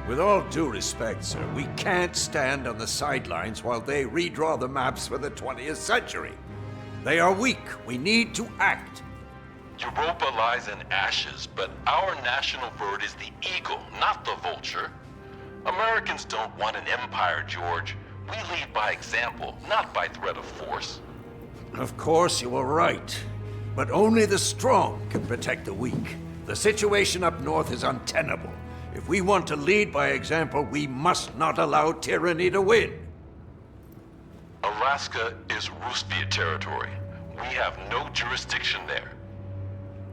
With all due respect, sir, we can't stand on the sidelines while they redraw the maps for the 20th century. They are weak. We need to act. Europa lies in ashes, but our national bird is the eagle, not the vulture. Americans don't want an empire, George. We lead by example, not by threat of force. Of course, you are right. But only the strong can protect the weak. The situation up north is untenable. If we want to lead by example, we must not allow tyranny to win. Alaska is Rusvia territory. We have no jurisdiction there.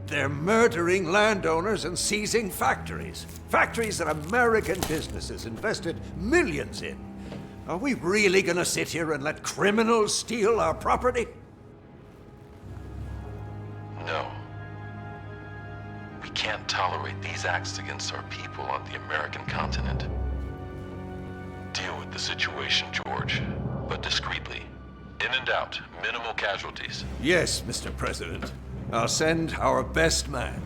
They're murdering landowners and seizing factories. Factories that American businesses invested millions in. Are we really gonna sit here and let criminals steal our property? No. We can't tolerate these acts against our people on the American continent. Deal with the situation, George, but discreetly. In and out, minimal casualties. Yes, Mr. President. I'll send our best man.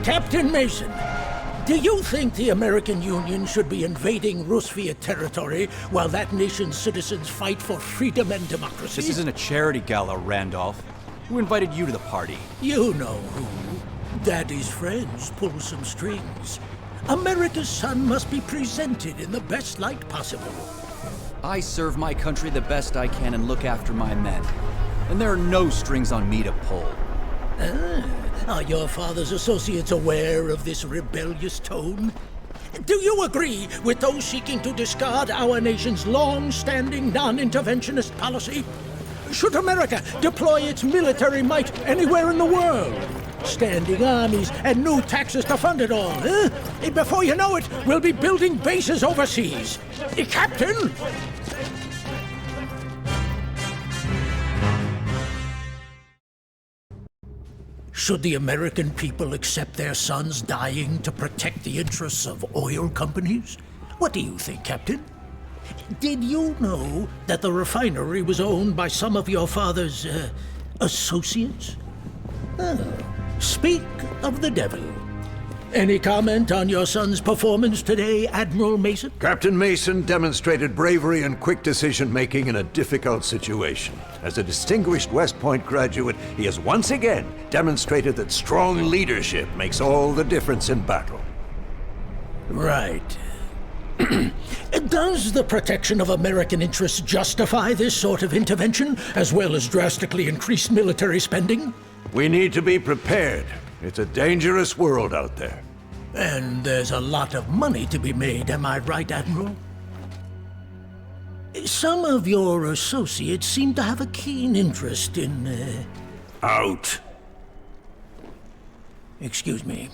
Captain Mason, do you think the American Union should be invading Rusvia territory while that nation's citizens fight for freedom and democracy? This isn't a charity gala, Randolph. Who invited you to the party? You know who. Daddy's friends pull some strings. America's son must be presented in the best light possible. I serve my country the best I can and look after my men. And there are no strings on me to pull. Are your father's associates aware of this rebellious tone? Do you agree with those seeking to discard our nation's long-standing non-interventionist policy? Should America deploy its military might anywhere in the world? Standing armies and new taxes to fund it all, huh? Before you know it, we'll be building bases overseas. Captain! Should the American people accept their sons dying to protect the interests of oil companies? What do you think, Captain? Did you know that the refinery was owned by some of your father's, associates? Oh, speak of the devil. Any comment on your son's performance today, Admiral Mason? Captain Mason demonstrated bravery and quick decision-making in a difficult situation. As a distinguished West Point graduate, he has once again demonstrated that strong leadership makes all the difference in battle. Right. Does the protection of American interests justify this sort of intervention, as well as drastically increased military spending? We need to be prepared. It's a dangerous world out there. And there's a lot of money to be made, am I right, Admiral? Some of your associates seem to have a keen interest in, Out. Excuse me.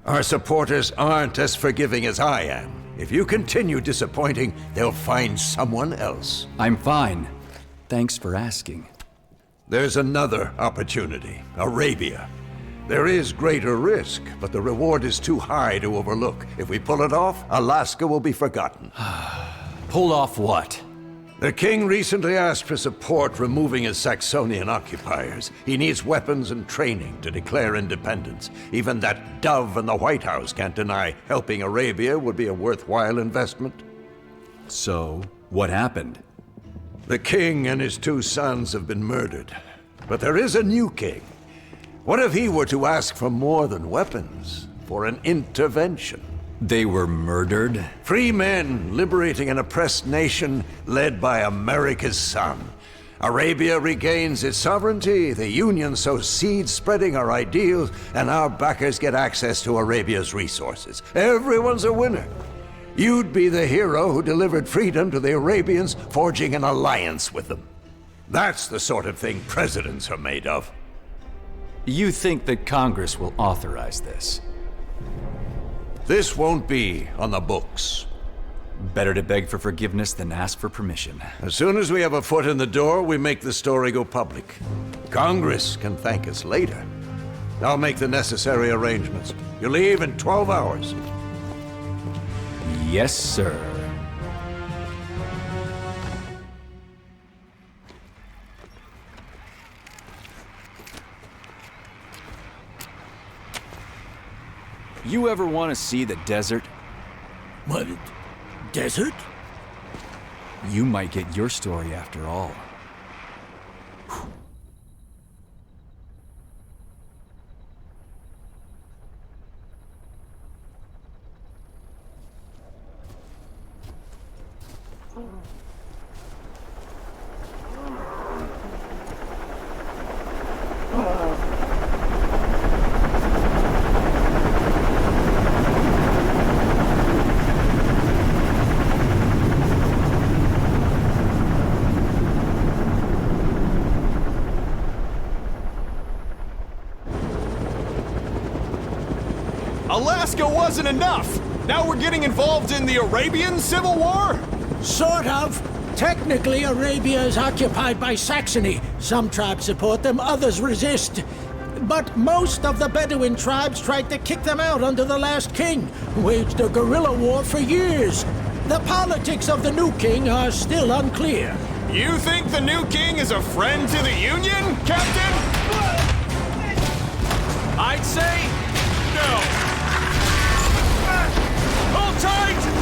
Our supporters aren't as forgiving as I am. If you continue disappointing, they'll find someone else. I'm fine. Thanks for asking. There's another opportunity, Arabia. There is greater risk, but the reward is too high to overlook. If we pull it off, Alaska will be forgotten. Pull off what? The king recently asked for support removing his Saxonian occupiers. He needs weapons and training to declare independence. Even that dove in the White House can't deny helping Arabia would be a worthwhile investment. So, what happened? The king and his 2 sons have been murdered. But there is a new king. What if he were to ask for more than weapons, for an intervention? They were murdered? Free men liberating an oppressed nation led by America's son. Arabia regains its sovereignty, the Union sows seeds spreading our ideals, and our backers get access to Arabia's resources. Everyone's a winner. You'd be the hero who delivered freedom to the Arabians, forging an alliance with them. That's the sort of thing presidents are made of. You think that Congress will authorize this? This won't be on the books. Better to beg for forgiveness than ask for permission. As soon as we have a foot in the door, we make the story go public. Congress can thank us later. I'll make the necessary arrangements. You leave in 12 hours. Yes, sir. You ever want to see the desert? What? Desert? You might get your story after all. Alaska wasn't enough! Now we're getting involved in the Arabian Civil War? Sort of. Technically, Arabia is occupied by Saxony. Some tribes support them, others resist. But most of the Bedouin tribes tried to kick them out under the last king, waged a guerrilla war for years. The politics of the new king are still unclear. You think the new king is a friend to the Union, Captain? I'd say no. Hold tight!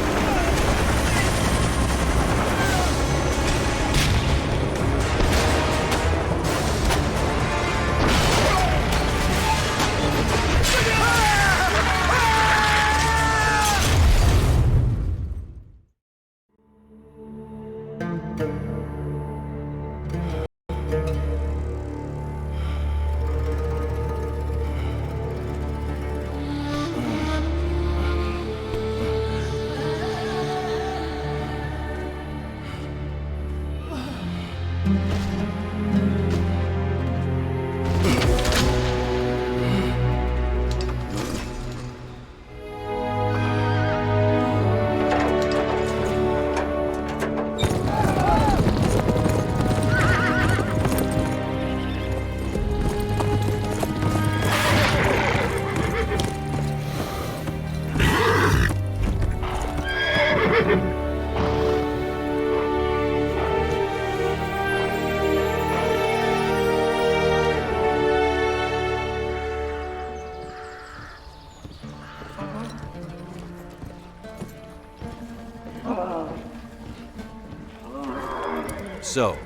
So,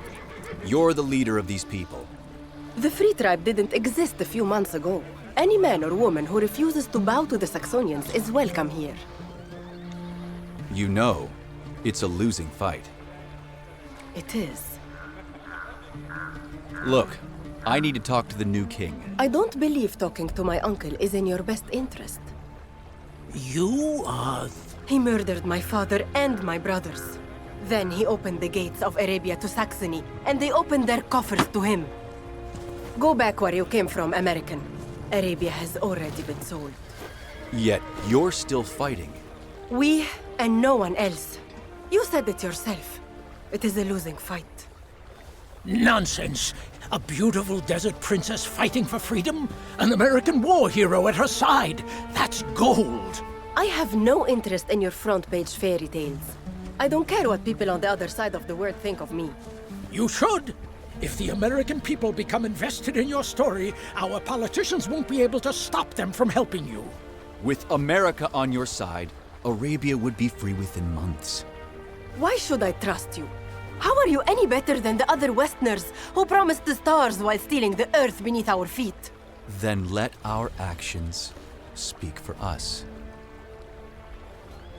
you're the leader of these people. The Free Tribe didn't exist a few months ago. Any man or woman who refuses to bow to the Saxonians is welcome here. You know, it's a losing fight. It is. Look, I need to talk to the new king. I don't believe talking to my uncle is in your best interest. You are... He murdered my father and my brothers. Then he opened the gates of Arabia to Saxony, and they opened their coffers to him. Go back where you came from, American. Arabia has already been sold. Yet you're still fighting. We and no one else. You said it yourself. It is a losing fight. Nonsense! A beautiful desert princess fighting for freedom? An American war hero at her side? That's gold! I have no interest in your front-page fairy tales. I don't care what people on the other side of the world think of me. You should! If the American people become invested in your story, our politicians won't be able to stop them from helping you. With America on your side, Arabia would be free within months. Why should I trust you? How are you any better than the other Westerners who promised the stars while stealing the earth beneath our feet? Then let our actions speak for us.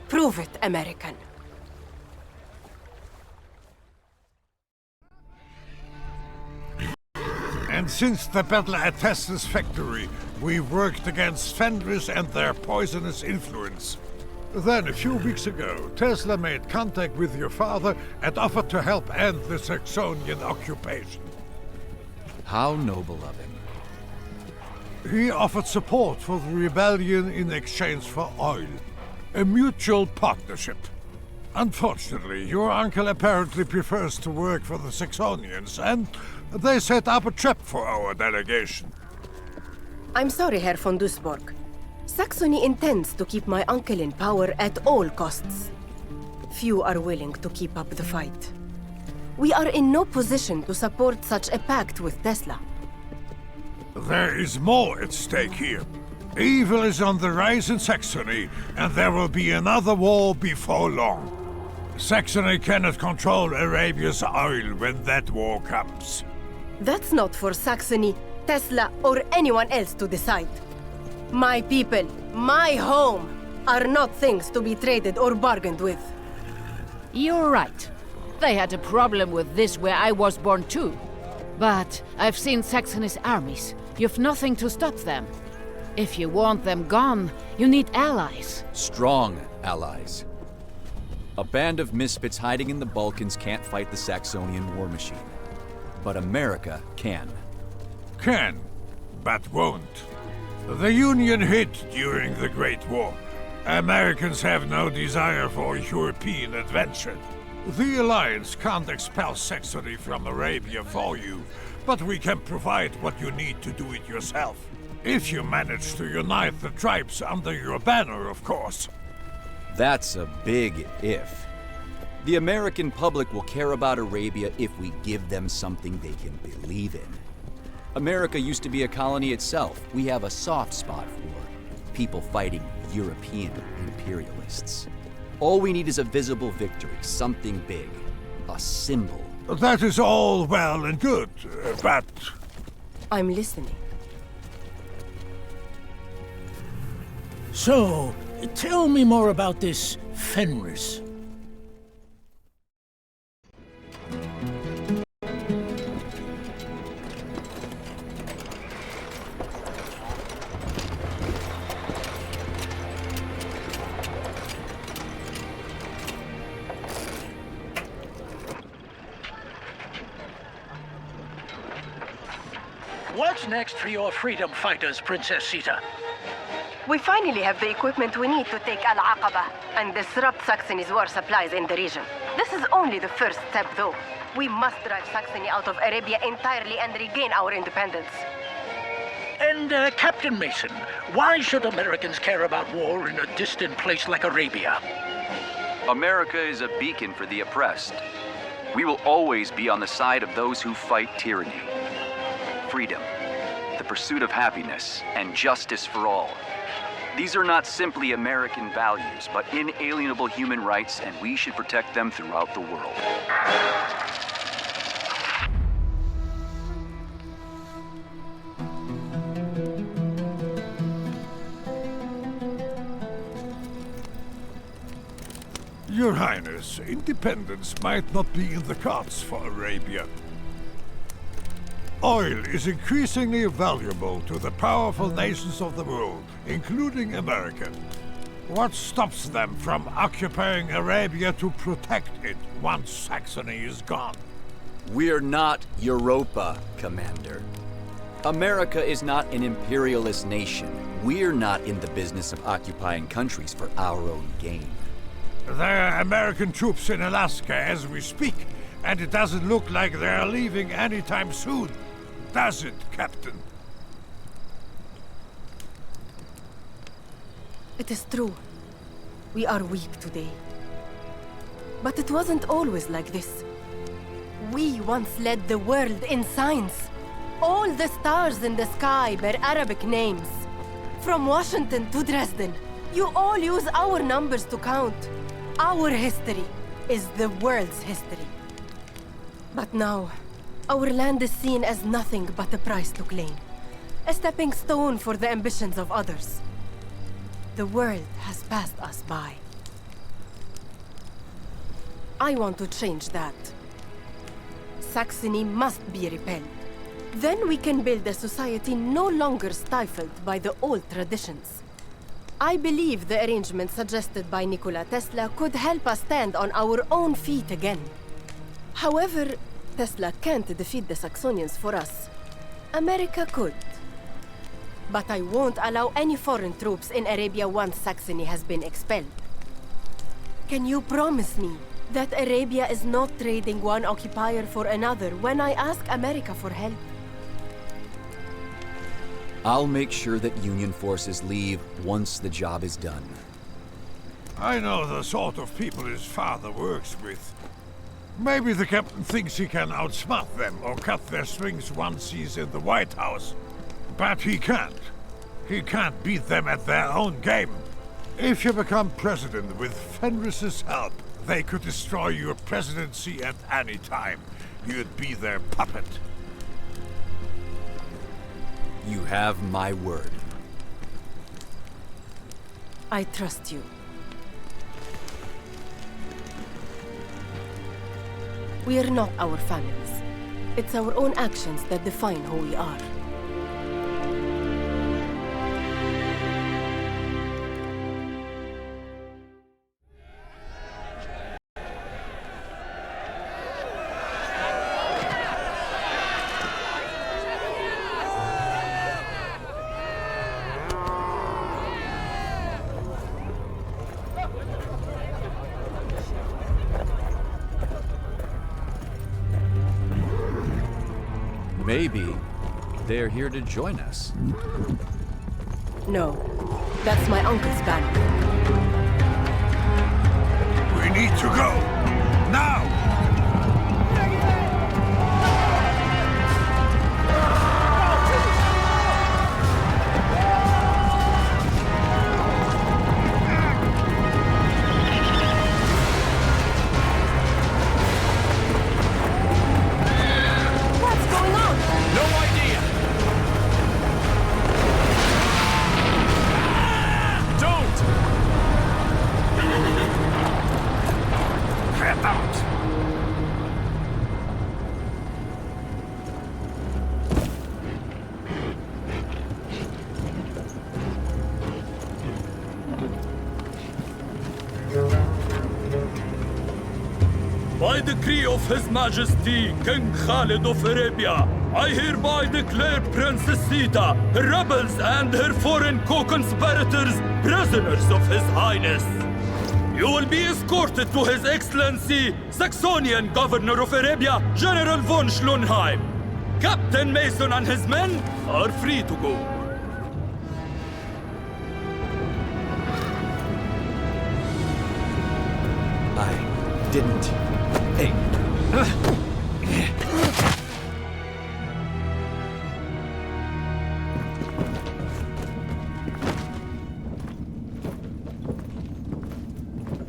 Prove it, American. And since the battle at Tesla's factory, we've worked against Fenris and their poisonous influence. Then, a few weeks ago, Tesla made contact with your father and offered to help end the Saxonian occupation. How noble of him. He offered support for the rebellion in exchange for oil. A mutual partnership. Unfortunately, your uncle apparently prefers to work for the Saxonians, and they set up a trap for our delegation. I'm sorry, Herr von Duisburg. Saxony intends to keep my uncle in power at all costs. Few are willing to keep up the fight. We are in no position to support such a pact with Tesla. There is more at stake here. Evil is on the rise in Saxony, and there will be another war before long. Saxony cannot control Arabia's oil when that war comes. That's not for Saxony, Tesla, or anyone else to decide. My people, my home, are not things to be traded or bargained with. You're right. They had a problem with this where I was born too. But I've seen Saxony's armies. You've nothing to stop them. If you want them gone, you need allies. Strong allies. A band of misfits hiding in the Balkans can't fight the Saxonian war machine. But America can. Can, but won't. The Union hid during the Great War. Americans have no desire for European adventure. The Alliance can't expel Saxony from Arabia for you, but we can provide what you need to do it yourself. If you manage to unite the tribes under your banner, of course. That's a big if. The American public will care about Arabia if we give them something they can believe in. America used to be a colony itself. We have a soft spot for people fighting European imperialists. All we need is a visible victory, something big, a symbol. That is all well and good, but... I'm listening. So, tell me more about this Fenris. What's next for your freedom fighters, Princess Sita? We finally have the equipment we need to take Al-Aqaba and disrupt Saxony's war supplies in the region. This is only the first step, though. We must drive Saxony out of Arabia entirely and regain our independence. And, Captain Mason, why should Americans care about war in a distant place like Arabia? America is a beacon for the oppressed. We will always be on the side of those who fight tyranny. Freedom, the pursuit of happiness, and justice for all. These are not simply American values, but inalienable human rights, and we should protect them throughout the world. Your Highness, independence might not be in the cards for Arabia. Oil is increasingly valuable to the powerful nations of the world, including America. What stops them from occupying Arabia to protect it once Saxony is gone? We're not Europa, Commander. America is not an imperialist nation. We're not in the business of occupying countries for our own gain. There are American troops in Alaska as we speak, and it doesn't look like they're leaving anytime soon. Does it, Captain? It is true. We are weak today. But it wasn't always like this. We once led the world in science. All the stars in the sky bear Arabic names. From Washington to Dresden, you all use our numbers to count. Our history is the world's history. But now, our land is seen as nothing but a price to claim. A stepping stone for the ambitions of others. The world has passed us by. I want to change that. Saxony must be repelled. Then we can build a society no longer stifled by the old traditions. I believe the arrangement suggested by Nikola Tesla could help us stand on our own feet again. However, Tesla can't defeat the Saxonians for us. America could. But I won't allow any foreign troops in Arabia once Saxony has been expelled. Can you promise me that Arabia is not trading one occupier for another when I ask America for help? I'll make sure that Union forces leave once the job is done. I know the sort of people his father works with. Maybe the captain thinks he can outsmart them or cut their strings once he's in the White House. But he can't. He can't beat them at their own game. If you become president with Fenris's help, they could destroy your presidency at any time. You'd be their puppet. You have my word. I trust you. We are not our families. It's our own actions that define who we are. Maybe they're here to join us. No, that's my uncle's banner. We need to go! Now! By decree of His Majesty, King Khalid of Arabia, I hereby declare Princess Sita, her rebels and her foreign co-conspirators prisoners of His Highness. You will be escorted to His Excellency, Saxonian Governor of Arabia, General von Schlonheim. Captain Mason and his men are free to go. I didn't. Hey.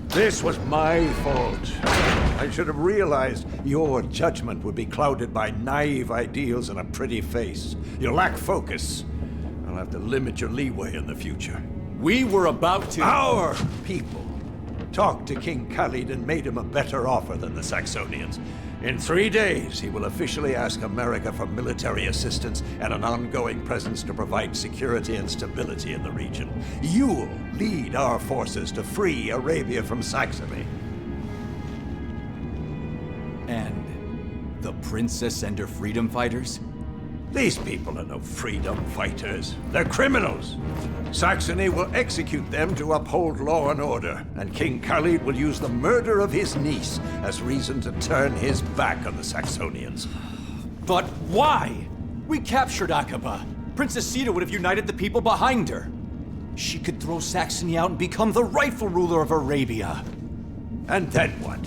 This was my fault. I should have realized your judgment would be clouded by naive ideals and a pretty face. You lack focus. I'll have to limit your leeway in the future. We were about to... Our people talked to King Khalid and made him a better offer than the Saxonians. In 3 days, he will officially ask America for military assistance and an ongoing presence to provide security and stability in the region. You'll lead our forces to free Arabia from Saxony. And the princess and her freedom fighters? These people are no freedom fighters. They're criminals. Saxony will execute them to uphold law and order, and King Khalid will use the murder of his niece as reason to turn his back on the Saxonians. But why? We captured Aqaba. Princess Sita would have united the people behind her. She could throw Saxony out and become the rightful ruler of Arabia. And then what?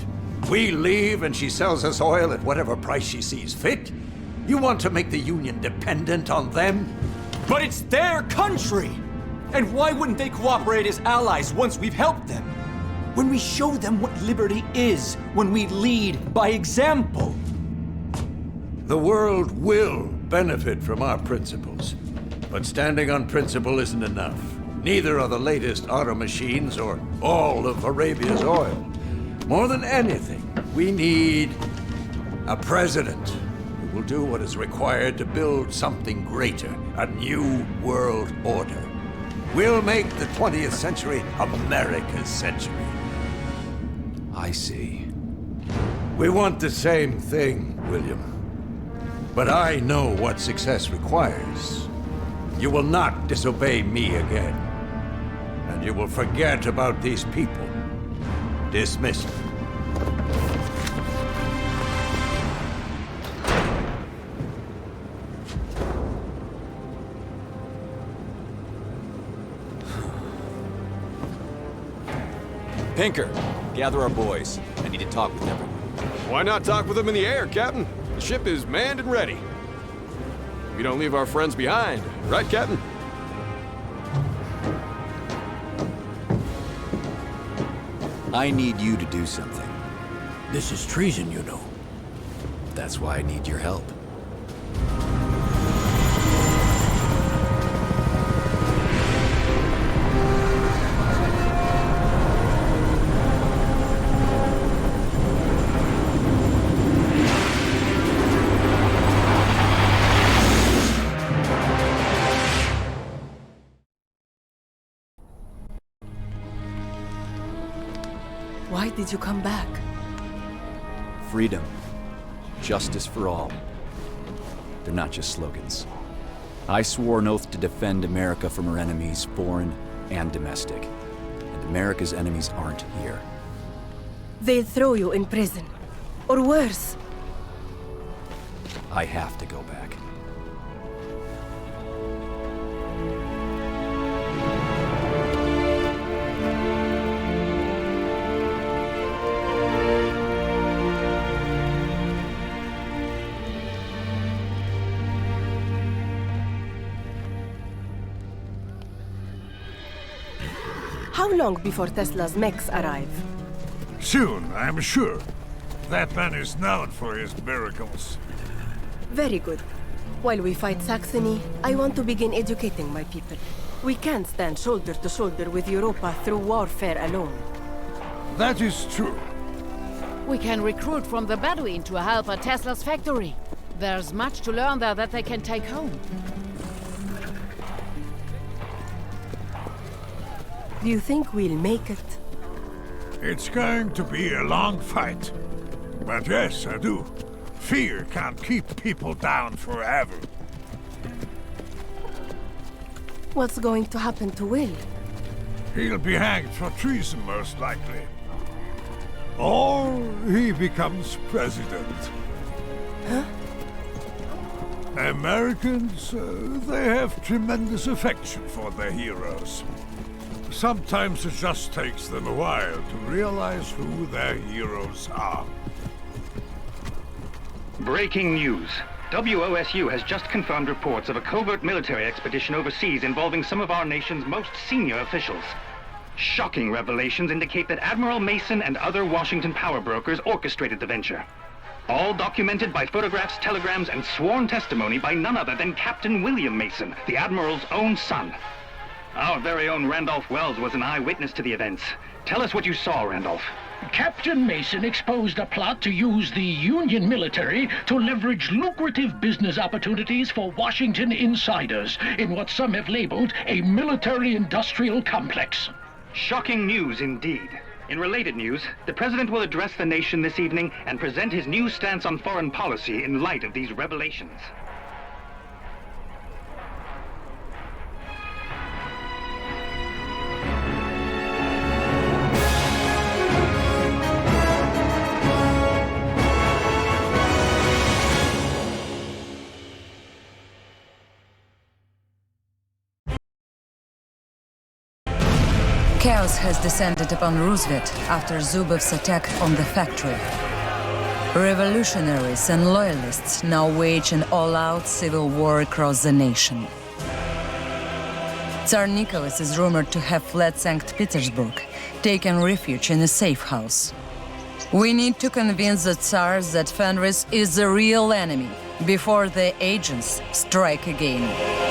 We leave and she sells us oil at whatever price she sees fit? You want to make the Union dependent on them? But it's their country! And why wouldn't they cooperate as allies once we've helped them? When we show them what liberty is, when we lead by example. The world will benefit from our principles. But standing on principle isn't enough. Neither are the latest auto machines or all of Arabia's oil. More than anything, we need a president who will do what is required to build something greater, a new world order. We'll make the 20th century America's century. I see. We want the same thing, William. But I know what success requires. You will not disobey me again. And you will forget about these people. Dismissed. Pinker, gather our boys. I need to talk with everyone. Why not talk with them in the air, Captain? The ship is manned and ready. We don't leave our friends behind, right, Captain? I need you to do something. This is treason, you know. That's why I need your help. Why did you come back? Freedom. Justice for all. They're not just slogans. I swore an oath to defend America from her enemies, foreign and domestic. And America's enemies aren't here. They'll throw you in prison. Or worse. I have to go back. How long before Tesla's mechs arrive? Soon, I'm sure. That man is known for his miracles. Very good. While we fight Saxony, I want to begin educating my people. We can't stand shoulder to shoulder with Europa through warfare alone. That is true. We can recruit from the Bedouin to help at Tesla's factory. There's much to learn there that they can take home. Do you think we'll make it? It's going to be a long fight. But yes, I do. Fear can't keep people down forever. What's going to happen to Will? He'll be hanged for treason, most likely. Or he becomes president. Huh? Americans, they have tremendous affection for their heroes. Sometimes it just takes them a while to realize who their heroes are. Breaking news. WOSU has just confirmed reports of a covert military expedition overseas involving some of our nation's most senior officials. Shocking revelations indicate that Admiral Mason and other Washington power brokers orchestrated the venture. All documented by photographs, telegrams, and sworn testimony by none other than Captain William Mason, the Admiral's own son. Our very own Randolph Wells was an eyewitness to the events. Tell us what you saw, Randolph. Captain Mason exposed a plot to use the Union military to leverage lucrative business opportunities for Washington insiders in what some have labeled a military-industrial complex. Shocking news indeed. In related news, the President will address the nation this evening and present his new stance on foreign policy in light of these revelations. chaos has descended upon Roosevelt after Zubov's attack on the factory. Revolutionaries and loyalists now wage an all-out civil war across the nation. Tsar Nicholas is rumored to have fled St. Petersburg, taken refuge in a safe house. We need to convince the Tsars that Fenris is the real enemy before the agents strike again.